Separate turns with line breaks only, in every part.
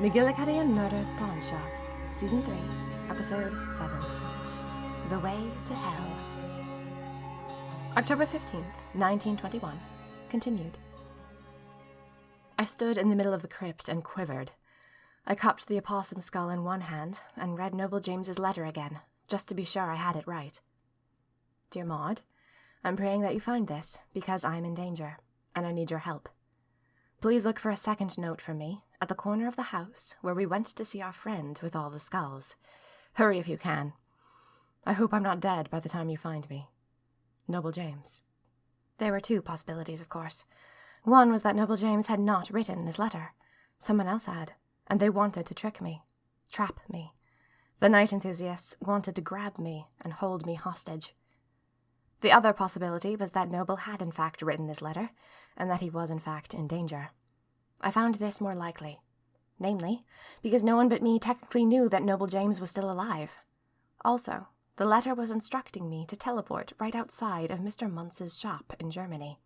McGillicuddy and Murder's Pawn Shop, Season 3, Episode 7. The Way to Hell. October 15th, 1921. Continued. I stood in the middle of the crypt and quivered. I cupped the opossum skull in one hand and read Noble James's letter again, just to be sure I had it right. Dear Maud, I'm praying that you find this, because I'm in danger, and I need your help. Please look for a second note from me at the corner of the house where we went to see our friend with all the skulls. Hurry if you can. I hope I'm not dead by the time you find me. Noble James. There were two possibilities, of course. One was that Noble James had not written this letter. Someone else had, and they wanted to trick me, trap me. The night enthusiasts wanted to grab me and hold me hostage. The other possibility was that Noble had in fact written this letter, and that he was in fact in danger. I found this more likely. Namely, because no one but me technically knew that Noble James was still alive. Also, the letter was instructing me to teleport right outside of Mr. Muntz's shop in Germany.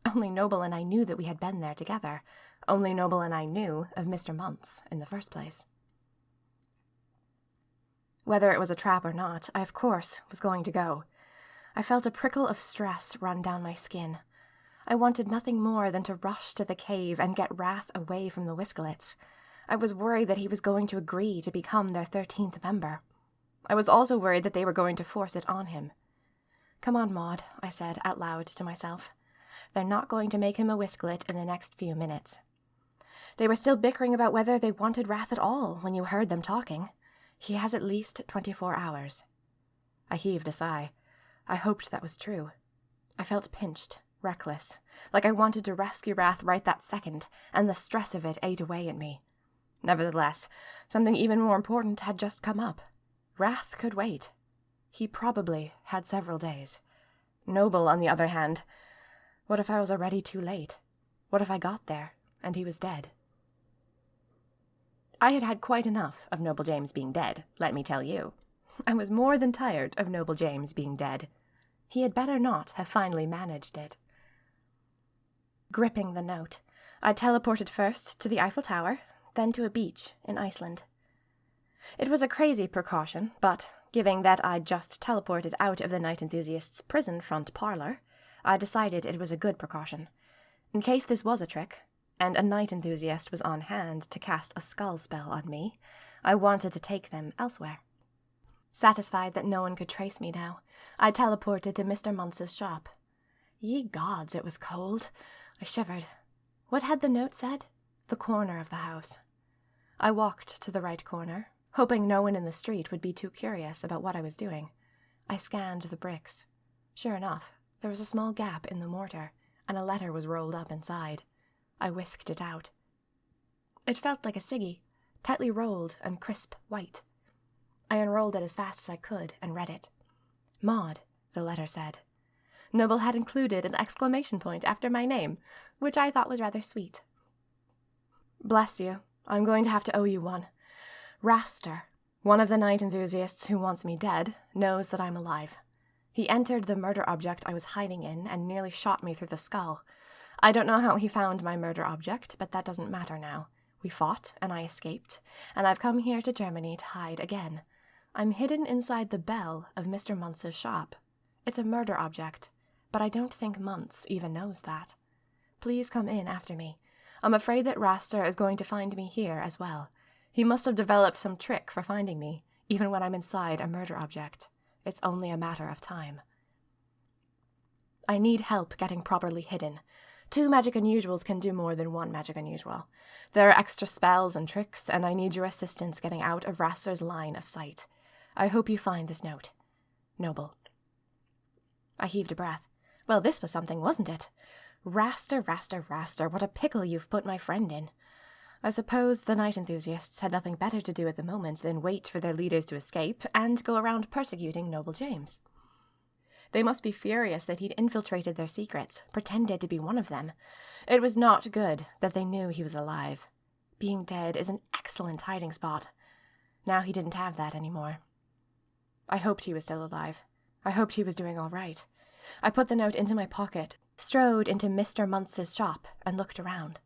Only Noble and I knew that we had been there together. Only Noble and I knew of Mr. Muntz in the first place. Whether it was a trap or not, I of course was going to go. I felt a prickle of stress run down my skin. I wanted nothing more than to rush to the cave and get Wrath away from the Whiskelets. I was worried that he was going to agree to become their 13th member. I was also worried that they were going to force it on him. Come on, Maud, I said out loud to myself. They're not going to make him a Whiskelet in the next few minutes. They were still bickering about whether they wanted Wrath at all when you heard them talking. He has at least 24 hours. I heaved a sigh. I hoped that was true. I felt pinched, reckless, like I wanted to rescue Wrath right that second, and the stress of it ate away at me. Nevertheless, something even more important had just come up. Wrath could wait. He probably had several days. Noble, on the other hand, what if I was already too late? What if I got there, and he was dead? I had had quite enough of Noble James being dead, let me tell you. I was more than tired of Noble James being dead. He had better not have finally managed it. Gripping the note, I teleported first to the Eiffel Tower, then to a beach in Iceland. It was a crazy precaution, but, given that I'd just teleported out of the night enthusiast's prison front parlor, I decided it was a good precaution. In case this was a trick, and a night enthusiast was on hand to cast a skull spell on me, I wanted to take them elsewhere. Satisfied that no one could trace me now, I teleported to Mr. Muntz's shop. Ye gods, it was cold. I shivered. What had the note said? The corner of the house. I walked to the right corner, hoping no one in the street would be too curious about what I was doing. I scanned the bricks. Sure enough, there was a small gap in the mortar, and a letter was rolled up inside. I whisked it out. It felt like a ciggy, tightly rolled and crisp white. I unrolled it as fast as I could and read it. Maud, the letter said. Noble had included an exclamation point after my name, which I thought was rather sweet. Bless you, I'm going to have to owe you one. Raster, one of the night enthusiasts who wants me dead, knows that I'm alive. He entered the murder object I was hiding in and nearly shot me through the skull. I don't know how he found my murder object, but that doesn't matter now. We fought, and I escaped, and I've come here to Germany to hide again. I'm hidden inside the bell of Mr. Muntz's shop. It's a murder object, but I don't think Muntz even knows that. Please come in after me. I'm afraid that Raster is going to find me here as well. He must have developed some trick for finding me, even when I'm inside a murder object. It's only a matter of time. I need help getting properly hidden. 2 magic unusuals can do more than 1 magic unusual. There are extra spells and tricks, and I need your assistance getting out of Raster's line of sight. I hope you find this note. Noble. I heaved a breath. Well, this was something, wasn't it? Raster, what a pickle you've put my friend in. I suppose the night enthusiasts had nothing better to do at the moment than wait for their leaders to escape and go around persecuting Noble James. They must be furious that he'd infiltrated their secrets, pretended to be one of them. It was not good that they knew he was alive. Being dead is an excellent hiding spot. Now he didn't have that anymore. I hoped he was still alive. I hoped he was doing all right. I put the note into my pocket, strode into Mr. Muntz's shop, and looked around.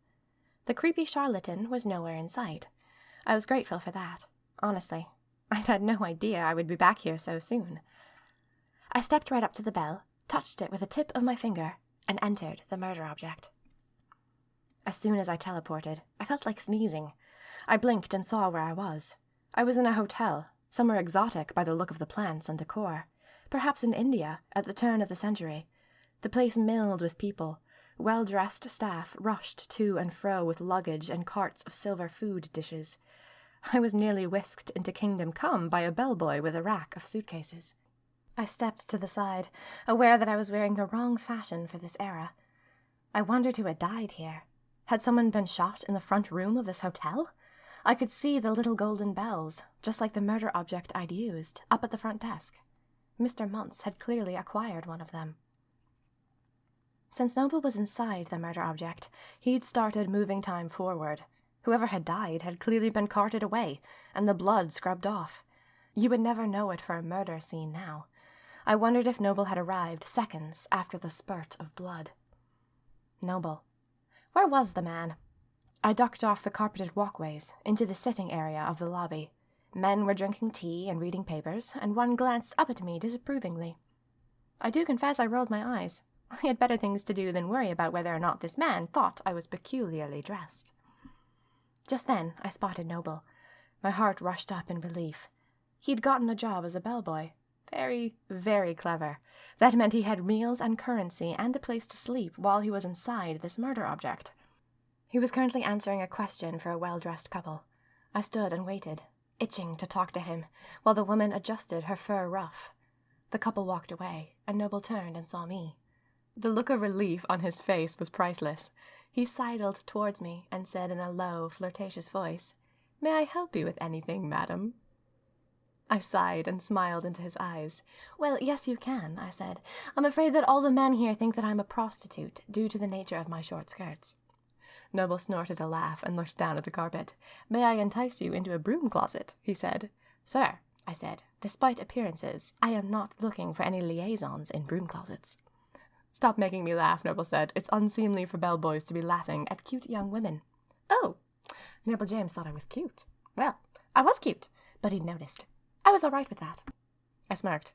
The creepy charlatan was nowhere in sight. I was grateful for that, honestly. I'd had no idea I would be back here so soon. I stepped right up to the bell, touched it with the tip of my finger, and entered the murder object. As soon as I teleported, I felt like sneezing. I blinked and saw where I was. I was in a hotel, somewhere exotic by the look of the plants and decor. Perhaps in India, at the turn of the century. The place milled with people. Well-dressed staff rushed to and fro with luggage and carts of silver food dishes. I was nearly whisked into Kingdom Come by a bellboy with a rack of suitcases. I stepped to the side, aware that I was wearing the wrong fashion for this era. I wondered who had died here. Had someone been shot in the front room of this hotel? I could see the little golden bells, just like the murder object I'd used, up at the front desk. Mr. Muntz had clearly acquired one of them. Since Noble was inside the murder object, he'd started moving time forward. Whoever had died had clearly been carted away, and the blood scrubbed off. You would never know it for a murder scene now. I wondered if Noble had arrived seconds after the spurt of blood. Noble. Where was the man? I ducked off the carpeted walkways into the sitting area of the lobby. Men were drinking tea and reading papers, and one glanced up at me disapprovingly. I do confess I rolled my eyes. I had better things to do than worry about whether or not this man thought I was peculiarly dressed. Just then I spotted Noble. My heart rushed up in relief. He'd gotten a job as a bellboy. Very, very clever. That meant he had meals and currency and a place to sleep while he was inside this murder object. He was currently answering a question for a well-dressed couple. I stood and waited, itching to talk to him, while the woman adjusted her fur ruff. The couple walked away, and Noble turned and saw me. The look of relief on his face was priceless. He sidled towards me and said in a low, flirtatious voice, "May I help you with anything, madam?" I sighed and smiled into his eyes. "Well, yes, you can," I said. "I'm afraid that all the men here think that I'm a prostitute, due to the nature of my short skirts." Noble snorted a laugh and looked down at the carpet. "May I entice you into a broom closet?" he said. "Sir," I said, "despite appearances, I am not looking for any liaisons in broom closets." "Stop making me laugh," Noble said. "It's unseemly for bellboys to be laughing at cute young women." "Oh!" Noble James thought I was cute. Well, I was cute, but he'd noticed. I was all right with that. I smirked.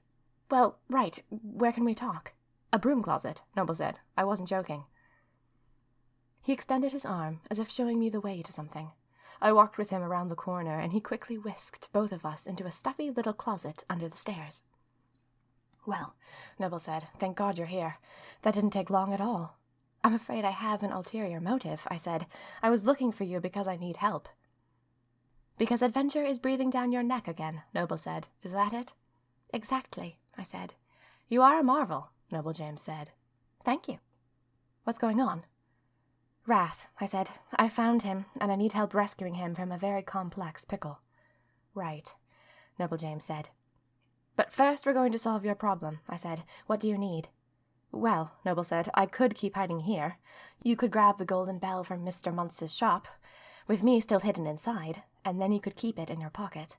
"Well, right. Where can we talk?" "A broom closet," Noble said. I wasn't joking. He extended his arm, as if showing me the way to something. I walked with him around the corner, and he quickly whisked both of us into a stuffy little closet under the stairs. "Well," Noble said, "thank God you're here. That didn't take long at all." "I'm afraid I have an ulterior motive," I said. "I was looking for you because I need help." "Because adventure is breathing down your neck again," Noble said. "Is that it?" "Exactly," I said. "You are a marvel," Noble James said. "Thank you." "What's going on?" "Wrath," I said. "I found him, and I need help rescuing him from a very complex pickle." "Right," Noble James said. "But first we're going to solve your problem," I said. "What do you need?" "Well," Noble said, "I could keep hiding here. You could grab the golden bell from Mr. Muntz's shop, with me still hidden inside, and then you could keep it in your pocket."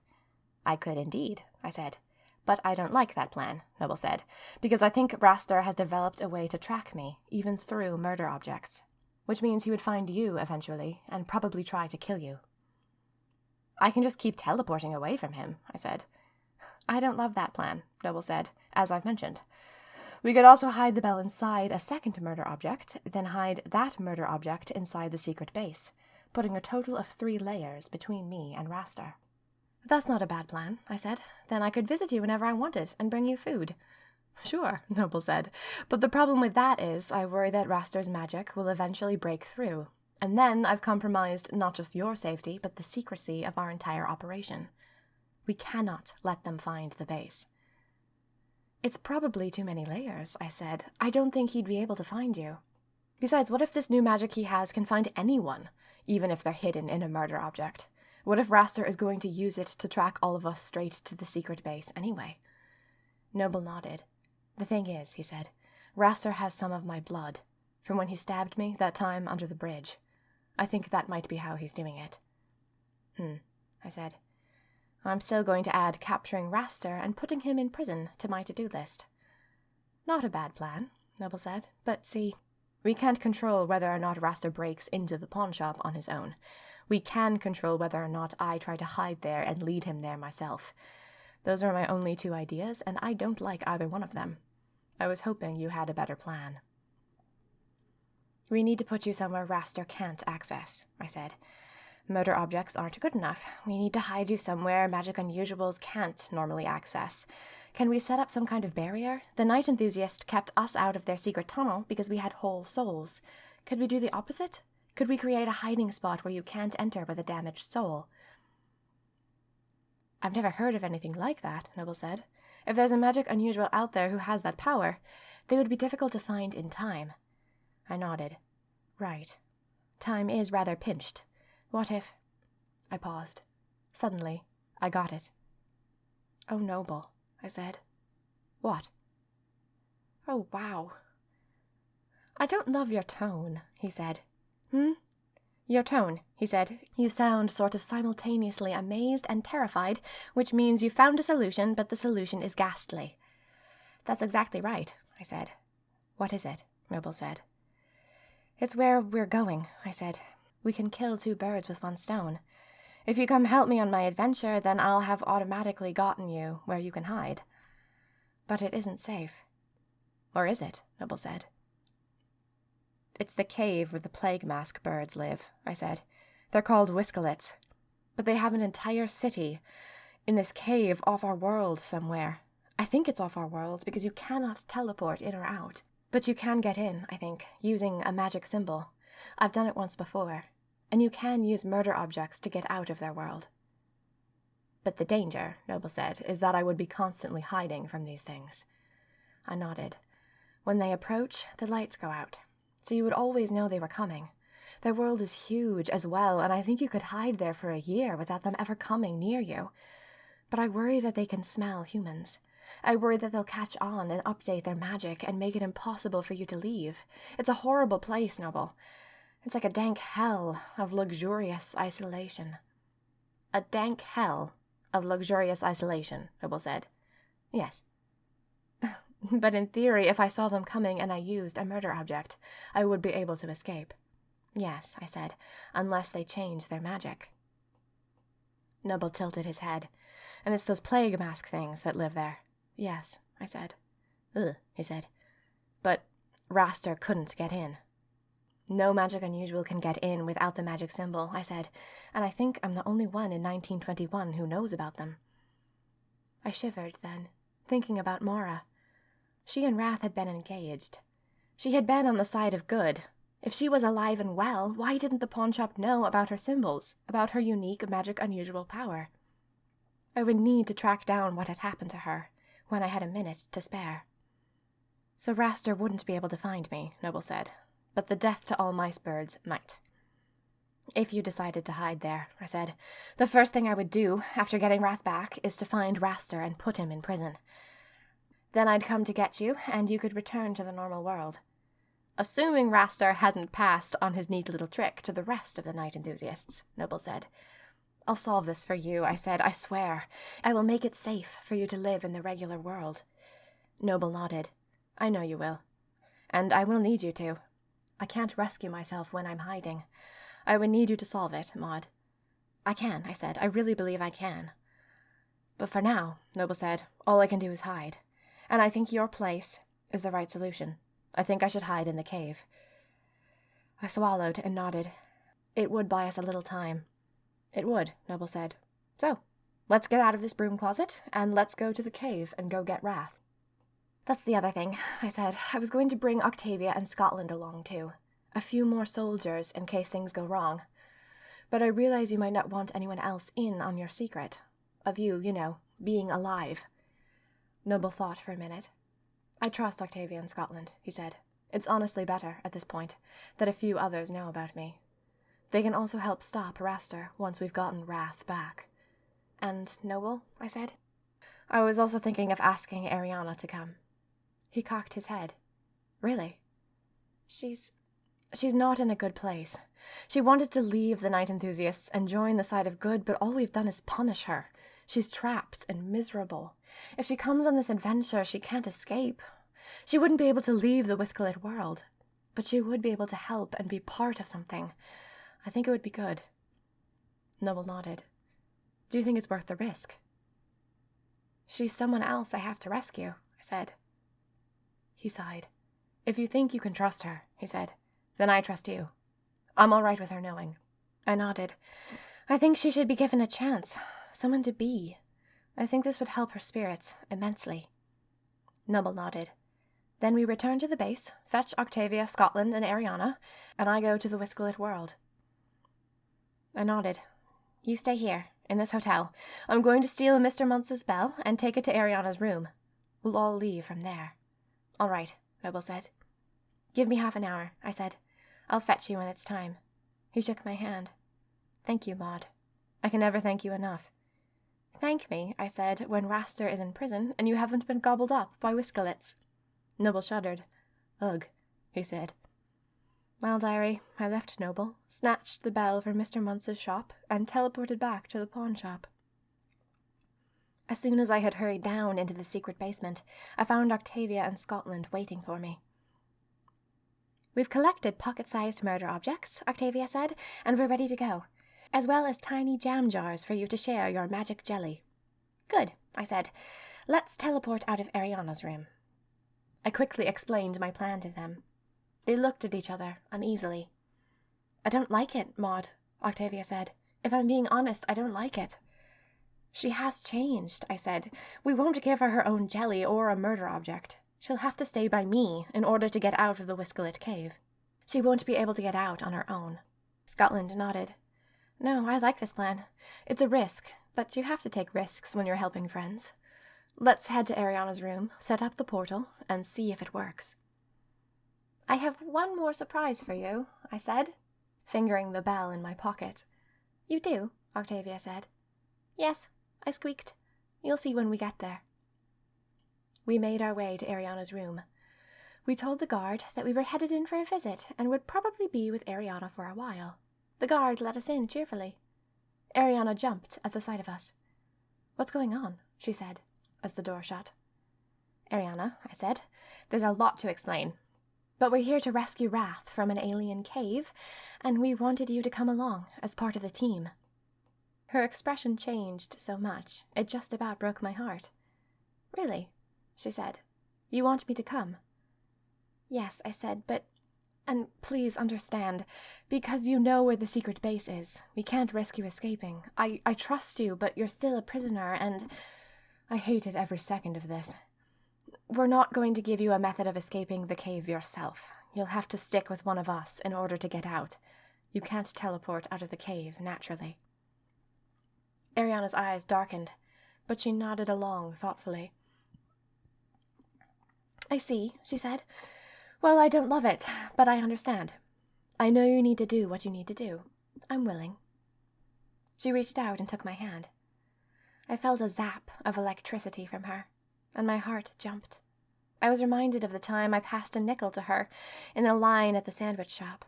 "I could indeed," I said. "But I don't like that plan," Noble said, "because I think Raster has developed a way to track me, even through murder objects. Which means he would find you eventually, and probably try to kill you." "I can just keep teleporting away from him," I said. "I don't love that plan," Noble said, "as I've mentioned. We could also hide the bell inside a second murder object, then hide that murder object inside the secret base, putting a total of 3 layers between me and Raster." "That's not a bad plan," I said. "Then I could visit you whenever I wanted and bring you food." "Sure," Noble said, "but the problem with that is I worry that Raster's magic will eventually break through, and then I've compromised not just your safety, but the secrecy of our entire operation. We cannot let them find the base." "It's probably too many layers," I said. "I don't think he'd be able to find you. Besides, what if this new magic he has can find anyone, even if they're hidden in a murder object? What if Raster is going to use it to track all of us straight to the secret base anyway?" Noble nodded. "The thing is," he said, "Raster has some of my blood, from when he stabbed me that time under the bridge. I think that might be how he's doing it." I said. "I'm still going to add capturing Raster and putting him in prison to my to-do list." "Not a bad plan," Noble said, "but see, We can't control whether or not Raster breaks into the pawn shop on his own. We can control whether or not I try to hide there and lead him there myself. Those are my only two ideas, and I don't like either one of them. I was hoping you had a better plan. We need to put you somewhere Raster can't access, I said. Murder objects aren't good enough. We need to hide you somewhere magic unusuals can't normally access. Can we set up some kind of barrier? The night enthusiast kept us out of their secret tunnel because we had whole souls. Could we do the opposite? Could we create a hiding spot where you can't enter with a damaged soul? I've never heard of anything like that, Noble said. If there's a magic unusual out there who has that power, they would be difficult to find in time. I nodded. Right. Time is rather pinched. What if... I paused. Suddenly, I got it. Oh, Noble, I said. What? Oh, wow. I don't love your tone, he said. Your tone, he said. You sound sort of simultaneously amazed and terrified, which means you found a solution, but the solution is ghastly. That's exactly right, I said. What is it? Noble said. It's where we're going, I said. We can kill two birds with one stone. If you come help me on my adventure, then I'll have automatically gotten you where you can hide. But it isn't safe. Or is it? Noble said. It's the cave where the plague mask birds live, I said. They're called whiskalets. But they have an entire city in this cave off our world somewhere. I think it's off our world because you cannot teleport in or out. But you can get in, I think, using a magic symbol. I've done it once before. And you can use murder objects to get out of their world. But the danger, Noble said, is that I would be constantly hiding from these things. I nodded. When they approach, the lights go out. So you would always know they were coming. Their world is huge as well, and I think you could hide there for a year without them ever coming near you. But I worry that they can smell humans. I worry that they'll catch on and update their magic and make it impossible for you to leave. It's a horrible place, Noble. It's like a dank hell of luxurious isolation. A dank hell of luxurious isolation, Noble said. Yes. But in theory, if I saw them coming and I used a murder object, I would be able to escape. Yes, I said, unless they change their magic. Noble tilted his head. And it's those plague mask things that live there. Yes, I said. Ugh, he said. But Raster couldn't get in. No magic unusual can get in without the magic symbol, I said, and I think I'm the only one in 1921 who knows about them. I shivered then, thinking about Mora. She and Wrath had been engaged. She had been on the side of good. If she was alive and well, why didn't the pawnshop know about her symbols, about her unique magic unusual power? I would need to track down what had happened to her, when I had a minute to spare. So Raster wouldn't be able to find me, Noble said, but the death to all mice birds might. If you decided to hide there, I said, the first thing I would do, after getting Wrath back, is to find Raster and put him in prison. Then I'd come to get you, and you could return to the normal world. Assuming Raster hadn't passed on his neat little trick to the rest of the night enthusiasts, Noble said. I'll solve this for you, I said, I swear. I will make it safe for you to live in the regular world. Noble nodded. I know you will. And I will need you to. I can't rescue myself when I'm hiding. I would need you to solve it, Maud. I can, I said. I really believe I can. But for now, Noble said, all I can do is hide. And I think your place is the right solution. I think I should hide in the cave. I swallowed and nodded. It would buy us a little time. It would, Noble said. So, let's get out of this broom closet, and let's go to the cave and go get Wrath. That's the other thing, I said. I was going to bring Octavia and Scotland along, too. A few more soldiers in case things go wrong. But I realize you might not want anyone else in on your secret. Of you, being alive. Noble thought for a minute. I trust Octavia and Scotland, he said. It's honestly better, at this point, that a few others know about me. They can also help stop Raster once we've gotten Wrath back. And Noble, I said. I was also thinking of asking Ariana to come. He cocked his head. Really? She's not in a good place. She wanted to leave the Night Enthusiasts and join the side of good, but all we've done is punish her. She's trapped and miserable. If she comes on this adventure, she can't escape. She wouldn't be able to leave the Whiskalit world. but she would be able to help and be part of something. I think it would be good. Noble nodded. Do you think it's worth the risk? She's someone else I have to rescue, I said. He sighed. If you think you can trust her, he said, then I trust you. I'm all right with her knowing. I nodded. I think she should be given a chance, someone to be. I think this would help her spirits immensely. Noble nodded. Then we return to the base, fetch Octavia, Scotland, and Ariana, and I go to the Whiskerlet world. I nodded. You stay here, in this hotel. I'm going to steal Mr. Munce's bell and take it to Ariana's room. We'll all leave from there. All right, Noble said. Give me half an hour, I said. I'll fetch you when it's time. He shook my hand. Thank you, Maud. I can never thank you enough. Thank me, I said, when Raster is in prison and you haven't been gobbled up by Whiskerlets. Noble shuddered. Ugh, he said. Well, diary, I left Noble, snatched the bell from Mr. Munce's shop, and teleported back to the pawn shop. As soon as I had hurried down into the secret basement, I found Octavia and Scotland waiting for me. We've collected pocket-sized murder objects, Octavia said, and we're ready to go, as well as tiny jam jars for you to share your magic jelly. Good, I said. Let's teleport out of Ariana's room. I quickly explained my plan to them. They looked at each other uneasily. I don't like it, Maud, Octavia said. If I'm being honest, I don't like it. She has changed, I said. We won't give her her own jelly or a murder object. She'll have to stay by me in order to get out of the Whiskerlet cave. She won't be able to get out on her own. Scotland nodded. No, I like this plan. It's a risk, but you have to take risks when you're helping friends. Let's head to Ariana's room, set up the portal, and see if it works. I have one more surprise for you, I said, fingering the bell in my pocket. You do, Octavia said. Yes, I squeaked. You'll see when we get there. We made our way to Ariana's room. We told the guard that we were headed in for a visit and would probably be with Ariana for a while. The guard let us in cheerfully. Ariana jumped at the sight of us. What's going on? She said, as the door shut. Ariana, I said, there's a lot to explain. But we're here to rescue Wrath from an alien cave, and we wanted you to come along as part of the team. Her expression changed so much, it just about broke my heart. Really? She said. You want me to come? Yes, I said, but... And please understand, because you know where the secret base is. We can't risk you escaping. I trust you, but you're still a prisoner, and... I hated every second of this. We're not going to give you a method of escaping the cave yourself. You'll have to stick with one of us in order to get out. You can't teleport out of the cave naturally. Ariana's eyes darkened, but she nodded along thoughtfully. I see, she said. Well, I don't love it, but I understand. I know you need to do what you need to do. I'm willing. She reached out and took my hand. I felt a zap of electricity from her, and my heart jumped. I was reminded of the time I passed a nickel to her in the line at the sandwich shop.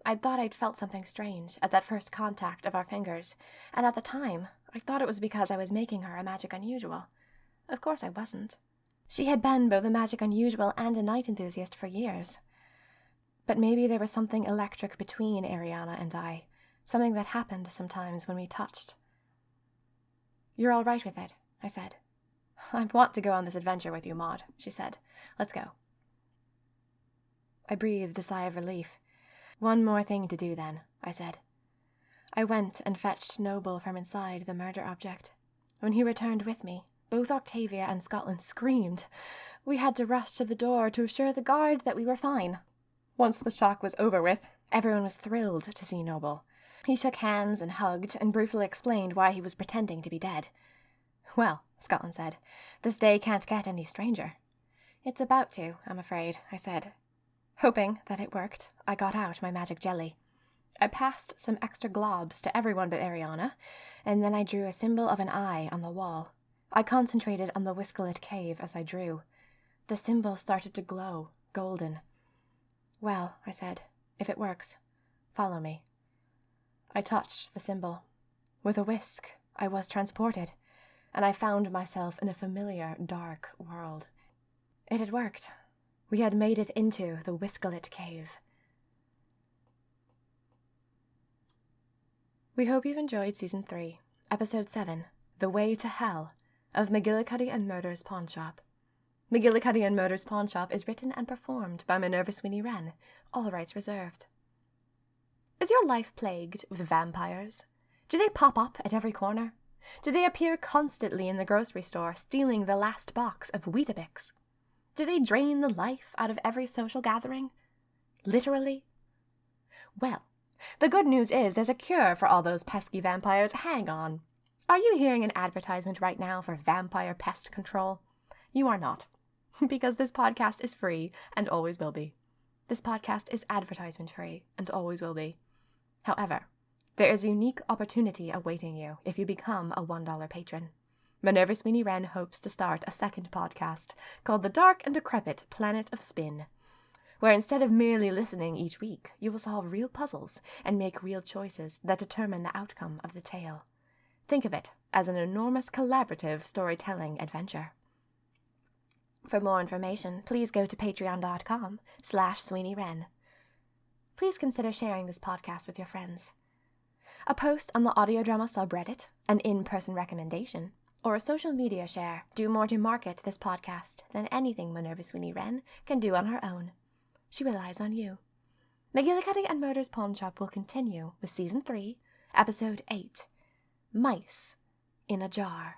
I'd thought I'd felt something strange at that first contact of our fingers, and at the time I thought it was because I was making her a magic unusual. Of course I wasn't. She had been both a magic unusual and a night enthusiast for years. But maybe there was something electric between Ariana and I, something that happened sometimes when we touched. You're all right with it, I said. I want to go on this adventure with you, Maud, she said. Let's go. I breathed a sigh of relief. One more thing to do then, I said. I went and fetched Noble from inside the murder object. When he returned with me, both Octavia and Scotland screamed. We had to rush to the door to assure the guard that we were fine. Once the shock was over with, everyone was thrilled to see Noble. He shook hands and hugged and briefly explained why he was pretending to be dead. Well, Scotland said, this day can't get any stranger. It's about to, I'm afraid, I said. Hoping that it worked, I got out my magic jelly. I passed some extra globs to everyone but Ariana, and then I drew a symbol of an eye on the wall. I concentrated on the Whiskerlet cave as I drew. The symbol started to glow, golden. Well, I said, if it works, follow me. I touched the symbol. With a whisk, I was transported, and I found myself in a familiar, dark world. It had worked. We had made it into the Whiskelet Cave. We hope you've enjoyed Season 3, Episode 7, The Way to Hell, of McGillicuddy and Murder's Pawnshop. McGillicuddy and Murder's Pawnshop is written and performed by Minerva Sweeney Wren, all rights reserved. Is your life plagued with vampires? Do they pop up at every corner? Do they appear constantly in the grocery store, stealing the last box of Weetabix? Do they drain the life out of every social gathering? Literally? Well, the good news is there's a cure for all those pesky vampires. Hang on. Are you hearing an advertisement right now for vampire pest control? You are not, because this podcast is free and always will be. This podcast is advertisement free and always will be. However, there is a unique opportunity awaiting you if you become a $1 patron. Minerva Sweeney Wren hopes to start a second podcast called The Dark and Decrepit Planet of Spin, where instead of merely listening each week, you will solve real puzzles and make real choices that determine the outcome of the tale. Think of it as an enormous collaborative storytelling adventure. For more information, please go to patreon.com/SweeneyWren. Please consider sharing this podcast with your friends. A post on the audio drama subreddit, an in-person recommendation, or a social media share do more to market this podcast than anything Minerva Sweeney Wren can do on her own. She relies on you. McGillicuddy and Murder's Pawnshop will continue with Season 3, Episode 8, Mice in a Jar.